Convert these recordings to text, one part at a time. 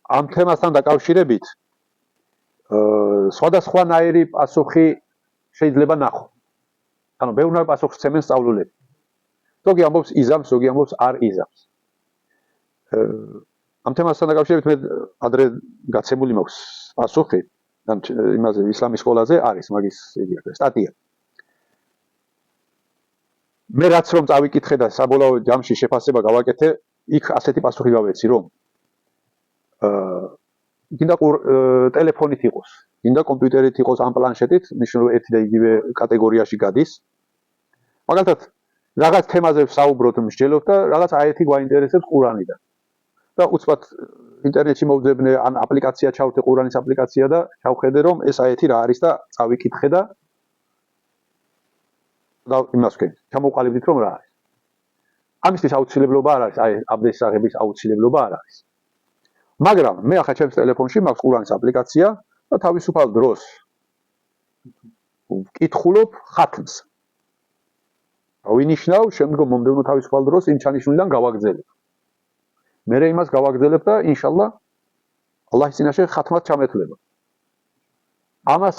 ამ თემასთან დაკავშირებით სხვადასხვანაირი პასუხი შეიძლება ნახო. ანუ ბევრნაირ პასუხს ცემენ სწავლულები. ზოგი ამბობს იზამს, ზოგი ამბობს არ იზამს. ამ თემასთან დაკავშირებით მე ადრე გაცემული მაქვს პასუხი, იმაზე ისლამის სკოლაზე არის მაგის სტატია. მე რაც რომ წავიკითხე და საბოლოო ჯამში შეფასება გავაკეთე, იქ ასეთი პასუხი გავეცი, რომ გინდა ტელეფონით იყოს, გინდა კომპიუტერით იყოს ან პლანშეტით, ნიშნულ ერთი და იგივე კატეგორიაში გადის. მაგალითად, რაღაც თემაზე ვსაუბროთ, მსჯელობ და რაღაც აიეთი გვაინტერესებს ყურანიდან. და უცბად ინტერნეტში მოვძებნე ან აპლიკაცია ჩავთე ყურანის აპლიკაცია და ჩავხედე რომ ეს აიეთი რა არის და წავიკითხე და იმას ვქენ, ჩამოვყალიბდით რომ რა არის. ამისთვის აუცილებლობა არ არის, აი აბდესის აღების აუცილებლობა არ არის. მაგრამ მე ახლა ჩემს ტელეფონში მაქვს ყურანის აპლიკაცია და თავისუფალ დროს ვკითხულობ ხათმს. ვინიშნავ, შემდგომ მომდევნო თავისუფალ დროს იმ ჩანიშნულიდან გავაგრძელებ. მე იმას გავაგრძელებ და ინშალლა ალლაჰის წინაშე ხათმად ჩამეთვლება. ამას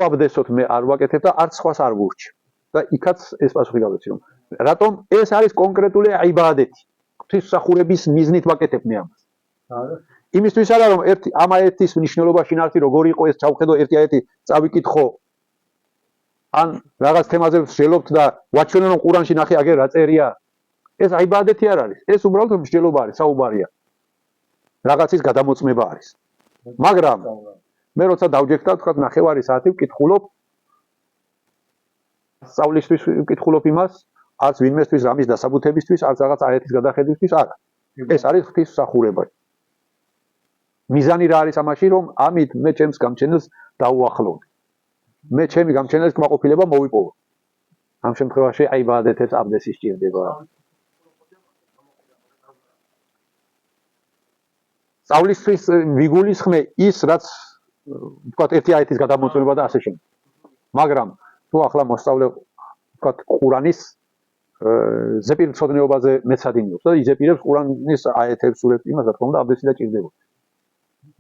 აბდესოთ მე არ ვაკეთებ და არც სხვას არ ვურჩევ. და იქაც ეს პასუხი გავეცი რომ რატომ ეს არის კონკრეტული იბადეთი. ღვთისმსახურების მიზნით ვაკეთებ მე ამას. იმისთვის არა რომ ამ აიეთის მნიშვნელობა შინაარსი როგორი იყო ეს ჩავხედო ერთი აიეთი წავიკითხო ან რაღაც თემაზე ვსჯელობთ და ვაჩვენო რომ ყურანში ნახე აგერ რა წერია. ეს იბადეთი არ არის. ეს უბრალოდ მსჯელობა არის, საუბარია. რაღაცის გადამოწმება არის. მაგრამ მე როცა დავჯექდა, თქვა ნახევარი საათი ვკითხულობ სწავლისთვის ვკითხულობ იმას, არც ვინმესთვის რამის დასაბუთებისთვის, არც რაღაც აიეთის გადახედვისთვის არა. ეს არის ღვთისმსახურება. მიზანი რა არის ამაში, რომ ამით მე ჩემს გამჩენელს დავუახლოვდე. მე ჩემი გამჩენელის კმაყოფილება მოვიპოვო. ამ შემთხვევაში იბადეთებს აბდესი სჭირდება. სწავლისთვის ვიგულისხმე ის, რაც თქვა ერთი აიეთის გადამოწმება და ასე შემდეგ. მაგრამ თუ ახლა მოსწავლე თქვა ყურანის ზეპირ ცოდნეობაზე მეცადინეობს და იზეპირებს ყურანის აიეთებს, სურებს იმას, რა თქმა უნდა, აბდესი და ჭირდება.